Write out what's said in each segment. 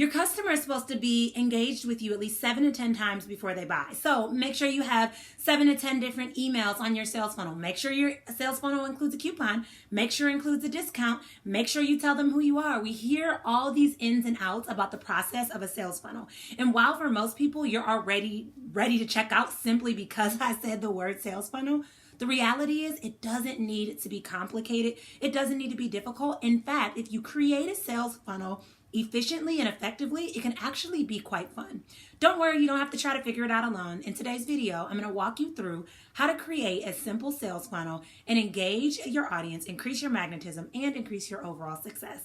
Your customer is supposed to be engaged with you at least 7 to 10 times before they buy. So make sure you have 7 to 10 different emails on your sales funnel. Make sure your sales funnel includes a coupon. Make sure it includes a discount. Make sure you tell them who you are. We hear all these ins and outs about the process of a sales funnel. And while for most people, you're already ready to check out simply because I said the word sales funnel, the reality is it doesn't need it to be complicated. It doesn't need to be difficult. In fact, if you create a sales funnel efficiently and effectively, it can actually be quite fun. Don't worry, you don't have to try to figure it out alone. In today's video, I'm going to walk you through how to create a simple sales funnel and engage your audience, increase your magnetism, and increase your overall success.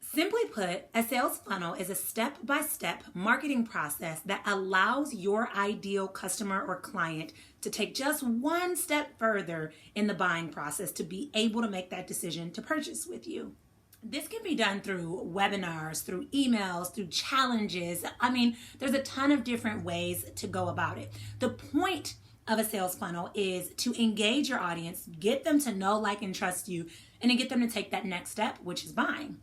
Simply put, a sales funnel is a step-by-step marketing process that allows your ideal customer or client to take just one step further in the buying process to be able to make that decision to purchase with you. This can be done through webinars, through emails, through challenges. I mean, there's a ton of different ways to go about it. The point of a sales funnel is to engage your audience, get them to know, like, and trust you, and then get them to take that next step, which is buying.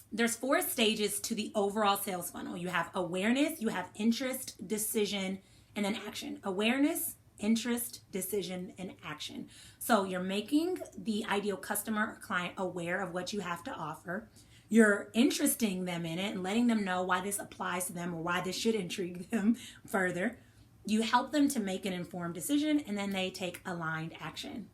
There's 4 stages to the overall sales funnel. You have awareness, you have interest, decision, and then action. Awareness, interest, decision, and action. So you're making the ideal customer or client aware of what you have to offer. You're interesting them in it and letting them know why this applies to them or why this should intrigue them further. You help them to make an informed decision, and then they take aligned action.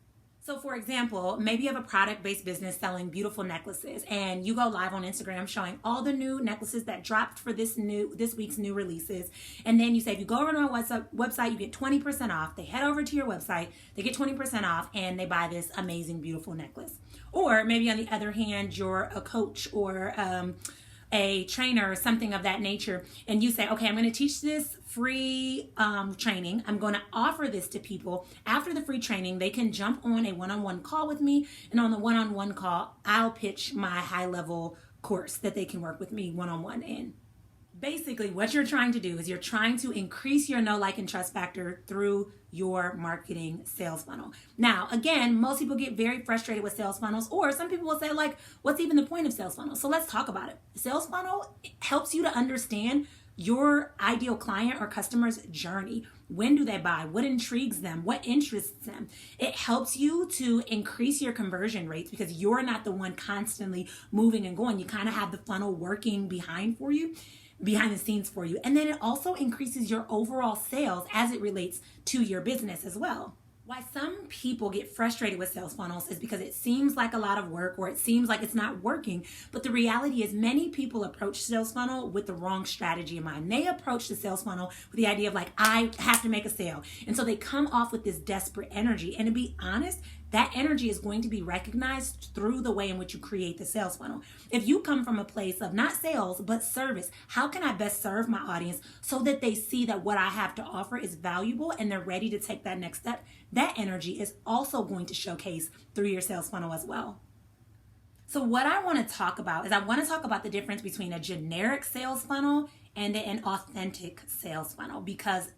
So for example, maybe you have a product-based business selling beautiful necklaces and you go live on Instagram showing all the new necklaces that dropped for this week's new releases. And then you say, if you go over to our website, you get 20% off. They head over to your website, they get 20% off, and they buy this amazing, beautiful necklace. Or maybe on the other hand, you're a coach or a trainer or something of that nature, and you say, okay, I'm going to teach this free training. I'm going to offer this to people. After the free training, they can jump on a one-on-one call with me, and on the one-on-one call, I'll pitch my high-level course that they can work with me one-on-one in. Basically, what you're trying to do is you're trying to increase your know, like, and trust factor through your marketing sales funnel. Now, again, most people get very frustrated with sales funnels, or some people will say, like, what's even the point of sales funnels? So let's talk about it. Sales funnel helps you to understand your ideal client or customer's journey. When do they buy? What intrigues them? What interests them? It helps you to increase your conversion rates because you're not the one constantly moving and going. You kind of have the funnel working behind the scenes for you. And then it also increases your overall sales as it relates to your business as well. Why some people get frustrated with sales funnels is because it seems like a lot of work or it seems like it's not working. But the reality is many people approach sales funnel with the wrong strategy in mind. They approach the sales funnel with the idea of like, I have to make a sale. And so they come off with this desperate energy. And to be honest, that energy is going to be recognized through the way in which you create the sales funnel. If you come from a place of not sales, but service, how can I best serve my audience so that they see that what I have to offer is valuable and they're ready to take that next step? That energy is also going to showcase through your sales funnel as well. So what I want to talk about is I want to talk about the difference between a generic sales funnel and an authentic sales funnel, because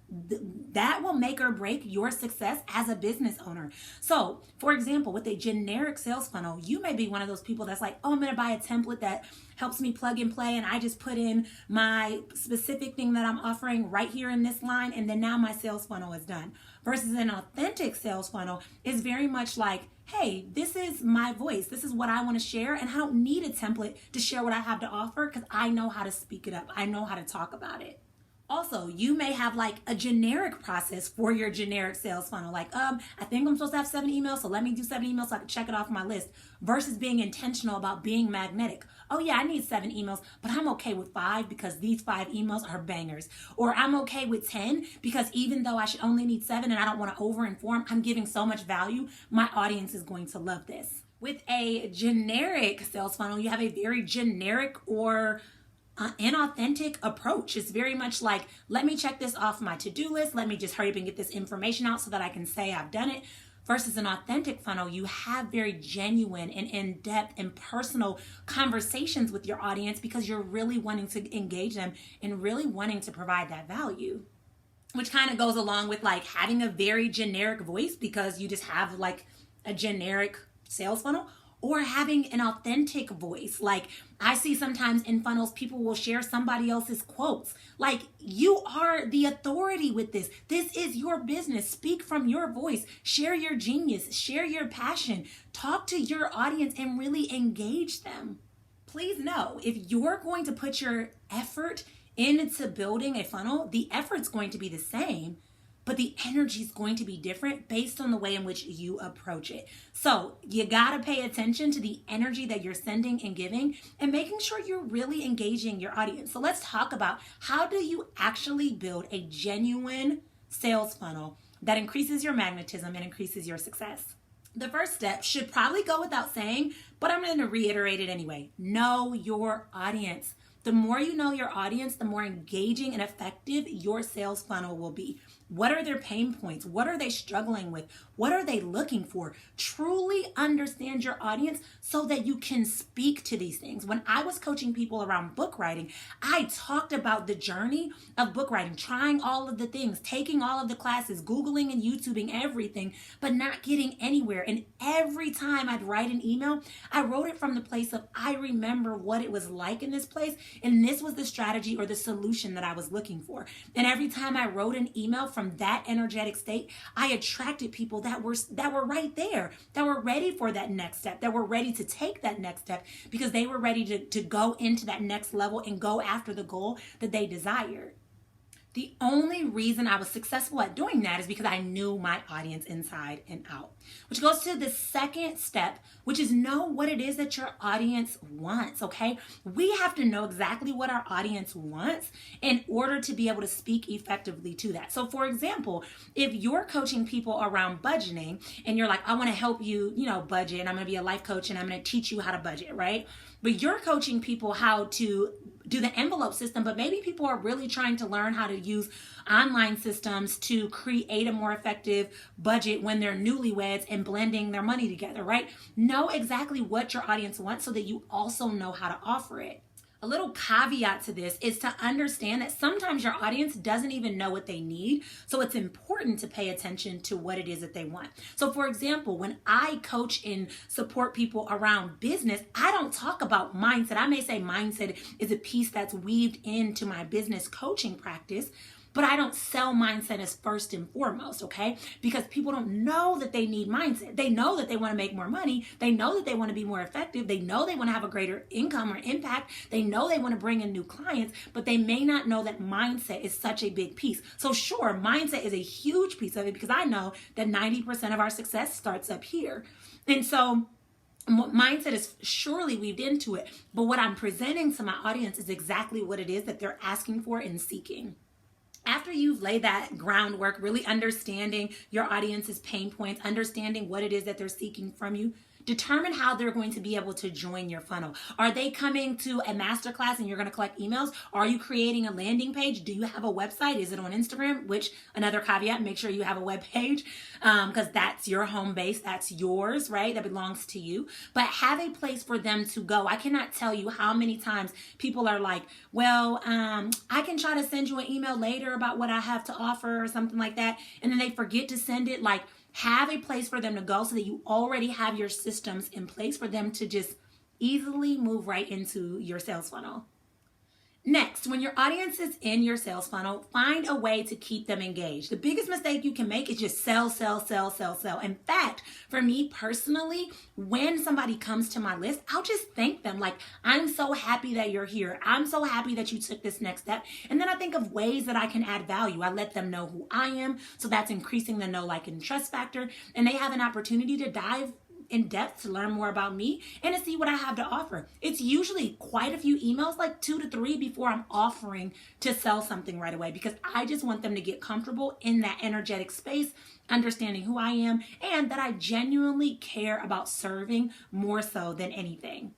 that will make or break your success as a business owner. So, for example, with a generic sales funnel, you may be one of those people that's like, oh, I'm going to buy a template that helps me plug and play, and I just put in my specific thing that I'm offering right here in this line, and then now my sales funnel is done. Versus an authentic sales funnel is very much like, hey, this is my voice. This is what I want to share. And I don't need a template to share what I have to offer because I know how to speak it up. I know how to talk about it. Also, you may have like a generic process for your generic sales funnel. Like, I think I'm supposed to have 7 emails, so let me do 7 emails so I can check it off my list, versus being intentional about being magnetic. Oh yeah, I need 7 emails, but I'm okay with 5 because these 5 emails are bangers. Or I'm okay with 10 because even though I should only need 7 and I don't want to over-inform, I'm giving so much value, my audience is going to love this. With a generic sales funnel, you have a very generic or inauthentic approach. It's very much like, let me check this off my to-do list. Let me just hurry up and get this information out so that I can say I've done it. Versus an authentic funnel, you have very genuine and in-depth and personal conversations with your audience because you're really wanting to engage them and really wanting to provide that value. Which kind of goes along with like having a very generic voice because you just have like a generic sales funnel. or having an authentic voice. Like I see sometimes in funnels, people will share somebody else's quotes. Like you are the authority with this. This is your business. Speak from your voice. Share your genius. Share your passion. Talk to your audience and really engage them. Please know, if you're going to put your effort into building a funnel, the effort's going to be the same, but the energy is going to be different based on the way in which you approach it. So you got to pay attention to the energy that you're sending and giving and making sure you're really engaging your audience. So let's talk about, how do you actually build a genuine sales funnel that increases your magnetism and increases your success? The first step should probably go without saying, but I'm going to reiterate it anyway. Know your audience. The more you know your audience, the more engaging and effective your sales funnel will be. What are their pain points? What are they struggling with? What are they looking for? Truly understand your audience so that you can speak to these things. When I was coaching people around book writing, I talked about the journey of book writing, trying all of the things, taking all of the classes, Googling and YouTubing everything, but not getting anywhere. And every time I'd write an email, I wrote it from the place of, I remember what it was like in this place, and this was the strategy or the solution that I was looking for. And every time I wrote an email from that energetic state, I attracted people that were right there, that were ready for that next step, that were ready to take that next step because they were ready to go into that next level and go after the goal that they desired. The only reason I was successful at doing that is because I knew my audience inside and out. Which goes to the second step, which is know what it is that your audience wants, okay? We have to know exactly what our audience wants in order to be able to speak effectively to that. So for example, if you're coaching people around budgeting and you're like, I want to help you, budget, and I'm going to be a life coach and I'm going to teach you how to budget, right? But you're coaching people how to do the envelope system, but maybe people are really trying to learn how to use online systems to create a more effective budget when they're newlyweds and blending their money together, right? Know exactly what your audience wants so that you also know how to offer it. A little caveat to this is to understand that sometimes your audience doesn't even know what they need. So it's important to pay attention to what it is that they want. So for example, when I coach and support people around business, I don't talk about mindset. I may say mindset is a piece that's weaved into my business coaching practice, but I don't sell mindset as first and foremost, okay? Because people don't know that they need mindset. They know that they want to make more money. They know that they want to be more effective. They know they want to have a greater income or impact. They know they want to bring in new clients, but they may not know that mindset is such a big piece. So sure, mindset is a huge piece of it because I know that 90% of our success starts up here. And so mindset is surely weaved into it, but what I'm presenting to my audience is exactly what it is that they're asking for and seeking. After you've laid that groundwork, really understanding your audience's pain points, understanding what it is that they're seeking from you, determine how they're going to be able to join your funnel. Are they coming to a masterclass and you're going to collect emails? Are you creating a landing page? Do you have a website? Is it on Instagram? Which, another caveat, make sure you have a web page because that's your home base. That's yours, right? That belongs to you. But have a place for them to go. I cannot tell you how many times people are like, well, I can try to send you an email later about what I have to offer or something like that. And then they forget to send it. Like, have a place for them to go so that you already have your systems in place for them to just easily move right into your sales funnel. Next, when your audience is in your sales funnel, find a way to keep them engaged. The biggest mistake you can make is just sell. In fact, for me personally, when somebody comes to my list, I'll just thank them. Like, I'm so happy that you're here. I'm so happy that you took this next step. And then I think of ways that I can add value. I let them know who I am. So that's increasing the know, like, and trust factor. And they have an opportunity to dive in depth to learn more about me and to see what I have to offer. It's usually quite a few emails, like 2 to 3 before I'm offering to sell something right away, because I just want them to get comfortable in that energetic space, understanding who I am and that I genuinely care about serving more so than anything.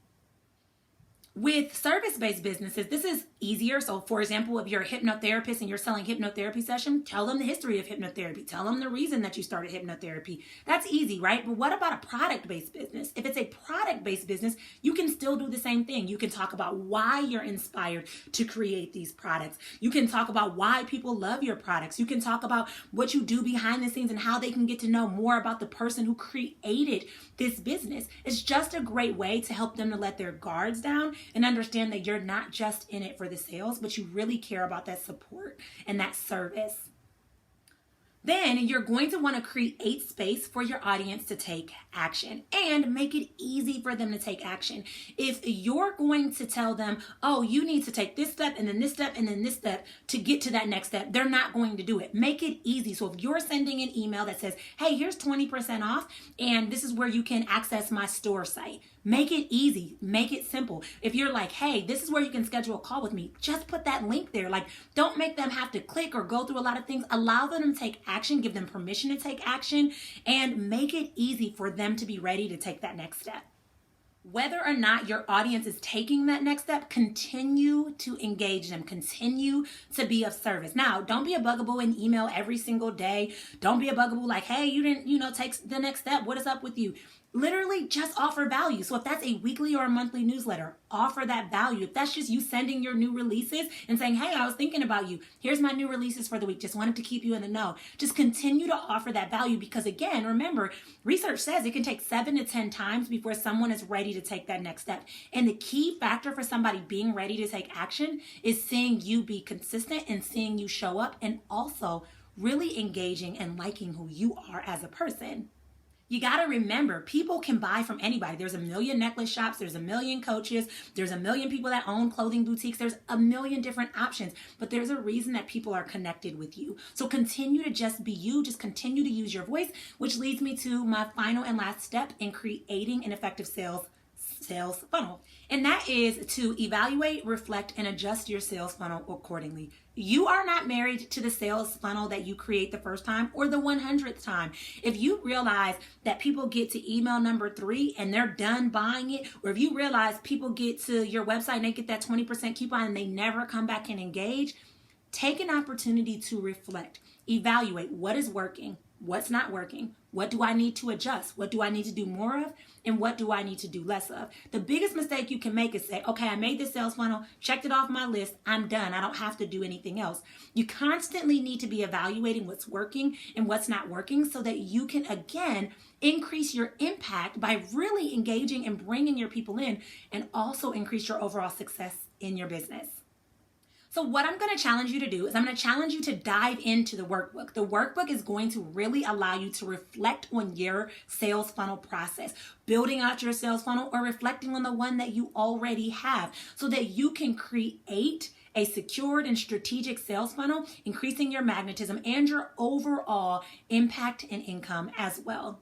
With service-based businesses, this is easier. So for example, if you're a hypnotherapist and you're selling hypnotherapy session, tell them the history of hypnotherapy. Tell them the reason that you started hypnotherapy. That's easy, right? But what about a product-based business? If it's a product-based business, you can still do the same thing. You can talk about why you're inspired to create these products. You can talk about why people love your products. You can talk about what you do behind the scenes and how they can get to know more about the person who created this business. It's just a great way to help them to let their guards down and understand that you're not just in it for the sales, but you really care about that support and that service. Then you're going to want to create space for your audience to take action and make it easy for them to take action. If you're going to tell them, oh, you need to take this step and then this step and then this step to get to that next step, they're not going to do it. Make it easy. So if you're sending an email that says, hey, here's 20% off and this is where you can access my store site, make it easy. Make it simple. If you're like, hey, this is where you can schedule a call with me, just put that link there. Like, don't make them have to click or go through a lot of things. Allow them to take action, give them permission to take action, and make it easy for them to be ready to take that next step. Whether or not your audience is taking that next step, continue to engage them. Continue to be of service. Now, don't be a bugaboo in email every single day. Don't be a bugaboo like, hey, you didn't, take the next step. What is up with you? Literally just offer value. So if that's a weekly or a monthly newsletter, offer that value. If that's just you sending your new releases and saying, hey, I was thinking about you. Here's my new releases for the week. Just wanted to keep you in the know. Just continue to offer that value because again, remember, research says it can take 7 to 10 times before someone is ready to take that next step. And the key factor for somebody being ready to take action is seeing you be consistent and seeing you show up and also really engaging and liking who you are as a person. You got to remember, people can buy from anybody. There's a million necklace shops. There's a million coaches. There's a million people that own clothing boutiques. There's a million different options, but there's a reason that people are connected with you. So continue to just be you. Just continue to use your voice, which leads me to my final and last step in creating an effective sales funnel. And that is to evaluate, reflect, and adjust your sales funnel accordingly. You are not married to the sales funnel that you create the first time or the 100th time. If you realize that people get to email number 3 and they're done buying it, or if you realize people get to your website and they get that 20% coupon and they never come back and engage, take an opportunity to reflect, evaluate what is working, what's not working, what do I need to adjust, what do I need to do more of, and what do I need to do less of. The biggest mistake you can make is say, okay, I made this sales funnel, checked it off my list, I'm done, I don't have to do anything else. You constantly need to be evaluating what's working and what's not working so that you can, again, increase your impact by really engaging and bringing your people in and also increase your overall success in your business. So what I'm going to challenge you to do is I'm going to challenge you to dive into the workbook. The workbook is going to really allow you to reflect on your sales funnel process, building out your sales funnel or reflecting on the one that you already have so that you can create a secured and strategic sales funnel, increasing your magnetism and your overall impact and income as well.